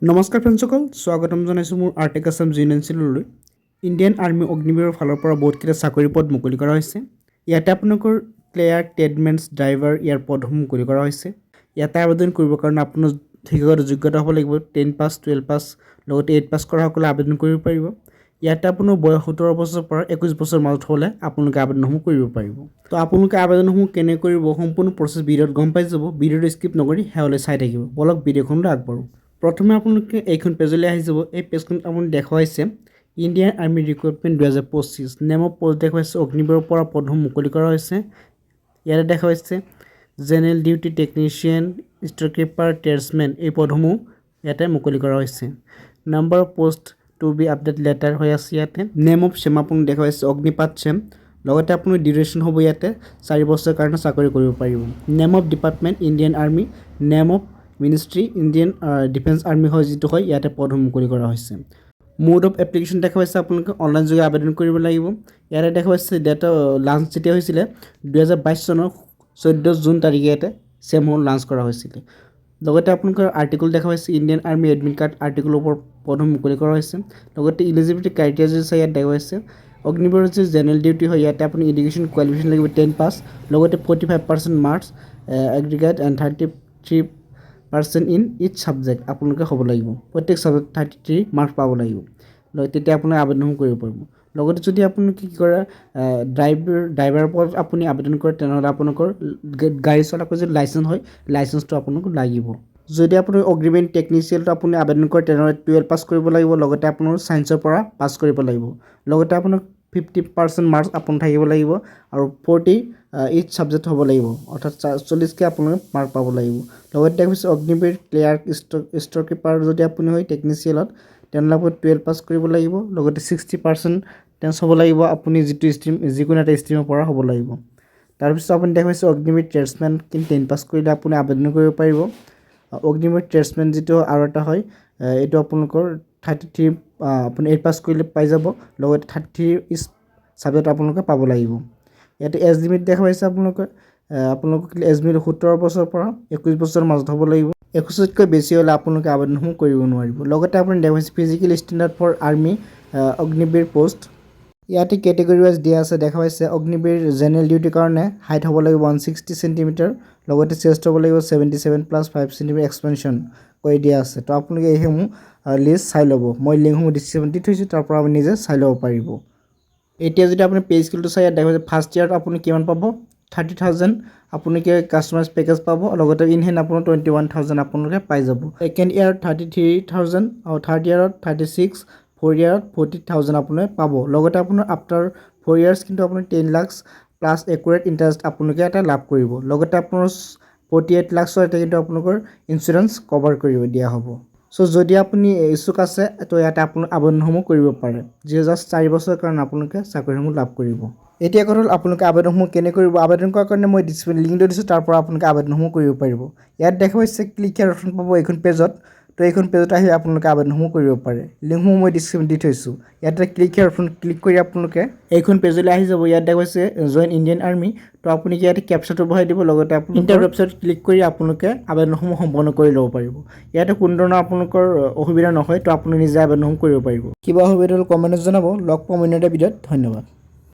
নমস্কাৰ ফ্ৰেণ্ডসকল, স্বাগতম জনাইছোঁ মোৰ আৰ্টেক আছাম জিউনিয়নচিললৈ। ইণ্ডিয়ান আৰ্মি অগ্নিবীৰৰ ফালৰ পৰা বহুতকেইটা চাকৰি পদ মুকলি কৰা হৈছে। ইয়াতে আপোনালোকৰ ক্লেয়াৰ্ক, ট্ৰেডমেন্স, ড্ৰাইভাৰ ইয়াৰ পদসমূহ মুকলি কৰা হৈছে। ইয়াতে আবেদন কৰিবৰ কাৰণে আপোনাৰ শিক্ষাগত যোগ্যতা হ'ব লাগিব 10 পাছ, 12 পাছ, লগতে 8 পাছ কৰা সকলে আবেদন কৰিব পাৰিব। ইয়াতে আপোনাৰ বয়স 17 বছৰৰ পৰা 21 বছৰৰ মাজত হ'লে আপোনালোকে আবেদনসমূহ কৰিব পাৰিব। তো আপোনালোকে আবেদনসমূহ কেনে কৰিব সম্পূৰ্ণ প্ৰচেছ ভিডিঅ'ত গম পাই যাব। ভিডিঅ'টো স্কিপ নকৰি শেষলৈ চাই থাকিব। বলক ভিডিঅ'খনলৈ আগবাঢ়ো। প্ৰথমে আপোনালোকে এইখন পেজলৈ আহি যাব। এই পেজখনত আপুনি দেখুৱাইছে Indian army recruitment 2025 name of post দেখুৱাইছে। অগ্নিবীৰৰ পৰা পদসমূহ মুকলি কৰা হৈছে। ইয়াতে দেখুৱাইছে general duty technician, storekeeper, tradesmen এই পদসমূহ ইয়াতে মুকলি কৰা হৈছে। Number of post to be update later হৈ আছে। ইয়াতে নেম অফ চেম আপুনি দেখুৱাইছে অগ্নিপাত চেম। লগতে আপোনাৰ ডিউৰেশ্যন হ'ব ইয়াতে 4 বছৰৰ কাৰণে চাকৰি কৰিব পাৰিব। Name of department Indian army, name of ministry Indian defence army হয় যিটো হয় ইয়াতে পদসমূহ মুকলি কৰা হৈছে। মোড অফ এপ্লিকেশ্যন দেখুৱাইছে আপোনালোকে অনলাইন যোগে আবেদন কৰিব লাগিব। ইয়াতে দেখুৱাইছে ডেটা লাঞ্চ যেতিয়া হৈছিলে 2022 চনৰ 14 জুন তাৰিখে ইয়াতে চেমসমূহ লাঞ্চ কৰা হৈছিলে। লগতে আপোনালোকৰ আৰ্টিকল দেখুৱাইছে ইণ্ডিয়ান আৰ্মি এডমিট কাৰ্ড আৰ্টিকলৰ ওপৰত পদসমূহ মুকলি কৰা হৈছে। লগতে ইলিজিবিলিটি ক্ৰাইটেৰিয়া যে ইয়াত দেখুৱাইছে অগ্নিবীৰৰ যে জেনেৰেল ডিউটি হয় ইয়াতে আপুনি এডুকেশ্যন কোৱালিফিকেশ্যন লাগিব 10 পাছ, লগতে 45% marks aggregate and 33% in each subject আপোনালোকে হ'ব লাগিব। প্ৰত্যেক ছাবজেক্ট 33 মাৰ্কছ পাব লাগিব। তেতিয়া আপুনি আবেদন কৰিব পাৰিব। লগতে যদি আপুনি কি কৰে ড্ৰাইভাৰৰ পদত আপুনি আবেদন কৰে তেনেহ'লে আপোনালোকৰ গাড়ী চলাকৰ যদি লাইচেঞ্চ হয় লাইচেঞ্চটো আপোনালোকক লাগিব। যদি আপুনি অগ্নিবীৰ টেকনিচিয়ানটো আপুনি আবেদন কৰে তেনেহ'লে 12 পাছ কৰিব লাগিব। লগতে আপোনাৰ ছায়েন্সৰ পৰা পাছ কৰিব লাগিব। লগতে আপোনাৰ 50% মাৰ্কছ আপোনাৰ থাকিব লাগিব আৰু 40 ইচ ছাবজেক্ট হ'ব লাগিব, অৰ্থাৎ 40কে আপোনালোকে মাৰ্ক পাব লাগিব। লগতে দেখুৱাইছে অগ্নিবীৰ ক্লেয়াৰ্ক, ষ্ট'ৰকিপাৰ যদি আপুনি হয় টেকনিচিয়ানত তেনেহ'লে আপুনি 12 পাছ কৰিব লাগিব। লগতে 60% হ'ব লাগিব আপুনি যিটো ষ্ট্ৰীম যিকোনো এটা ষ্ট্ৰীমৰ পৰা হ'ব লাগিব। তাৰপিছত আপুনি দেখুৱাইছে অগ্নিবীৰ ট্ৰেডছমেন কিন্তু 10 পাছ কৰিলে আপুনি আবেদন কৰিব পাৰিব। অগ্নিবীৰ ট্ৰেডছমেন যিটো আৰু এটা হয় এইটো আপোনালোকৰ 33 আপুনি 8 পাছ কৰিলে পাই যাব। লগতে 33 ইচ ছাবজেক্ট আপোনালোকে পাব লাগিব। ইয়াতে এজ লিমিট দেখুৱাইছে আপোনালোকে এজ লিমিট 17 বছৰৰ পৰা 21 বছৰৰ মাজত হ'ব লাগিব। 21তকৈ বেছি হ'লে আপোনালোকে আবেদনসমূহ কৰিব নোৱাৰিব। লগতে আপুনি দেখুৱাইছে physical standard for army Agniveer post. ইয়াতে কেটেগৰী ৱাইজ দিয়া আছে দেখুৱাইছে অগ্নিবীৰ জেনেৰেল ডিউটিৰ কাৰণে হাইট হ'ব লাগিব 160 চেণ্টিমিটাৰ, লগতে চেষ্ট হ'ব লাগিব 77 + 5 চেণ্টিমিটাৰ এক্সপেনশ্যন কৰি দিয়া আছে। তো আপোনালোকে এইসমূহ লিষ্ট চাই ল'ব। মই লিংকসমূহ ডিছক্ৰিপশ্যনত দি থৈছোঁ, তাৰ পৰা আপুনি নিজে চাই ল'ব পাৰিব। এতিয়া যদি আপুনি পে' স্কেলটো চাই ইয়াত দেখুৱাইছে ফাৰ্ষ্ট ইয়াৰত আপুনি কিমান পাব 30,000 আপোনালোকে কাষ্টমাইজ পেকেজ পাব। লগতে ইন হেণ্ড আপোনাৰ 21,000 আপোনালোকে পাই যাব। ছেকেণ্ড ইয়াৰত 33,000 আৰু থাৰ্ড ইয়াৰত 36, ফ'ৰ্থ ইয়াৰত 40,000 আপোনালোকে পাব। লগতে আপোনাৰ আফটাৰ 4 ইয়াৰ্ছ কিন্তু আপুনি 10 লাখ প্লাছ একুৰেট ইণ্টাৰেষ্ট আপোনালোকে এটা লাভ কৰিব। লগতে আপোনাৰ 48 লাখৰ এটা কিন্তু আপোনালোকৰ ইঞ্চুৰেঞ্চ কভাৰ কৰিব দিয়া হ'ব। চ' যদি আপুনি ইচ্ছুক আছে তো ইয়াতে আপোনাৰ আবেদনসমূহ কৰিব পাৰে, যি জাষ্ট 4 বছৰৰ কাৰণে আপোনালোকে চাকৰিসমূহ লাভ কৰিব। এতিয়া কথা হ'ল আপোনালোকে আবেদনসমূহ কেনে কৰিব। আবেদন কৰাৰ কাৰণে মই ডিছক্ৰিপশ্যন লিংকটো দিছোঁ, তাৰ পৰা আপোনালোকে আবেদনসমূহ কৰিব পাৰিব। ইয়াত দেখুৱাইছে ক্লিক হিয়াৰ অপশ্যন পাব এইখন পেজত। তো এইখন পেজত আহি আপোনালোকে আবেদনসমূহ কৰিব পাৰে। লিংকসমূহ মই ডিছক্ৰিপশ্যনত দি থৈছোঁ। ইয়াতে ক্লিক হিয়াৰ অপশ্যন ক্লিক কৰি আপোনালোকে এইখন পেজলৈ আহি যাব। ইয়াত দেখুৱাইছে জইন ইণ্ডিয়ান আৰ্মি। তো আপুনি ইয়াতে কেপচাটো বহাই দিব। লগতে আপুনি ইণ্টাৰ ৱেবছাইট ক্লিক কৰি আপোনালোকে আবেদনসমূহ সম্পন্ন কৰি ল'ব পাৰিব। ইয়াতে কোনো ধৰণৰ আপোনালোকৰ অসুবিধা নহয়, তো আপুনি নিজে আবেদনসমূহ কৰিব পাৰিব। কিবা অসুবিধা হ'লে কমেণ্টত জনাব। লগ পাম অন্য এটা ভিডিঅ'ত। ধন্যবাদ।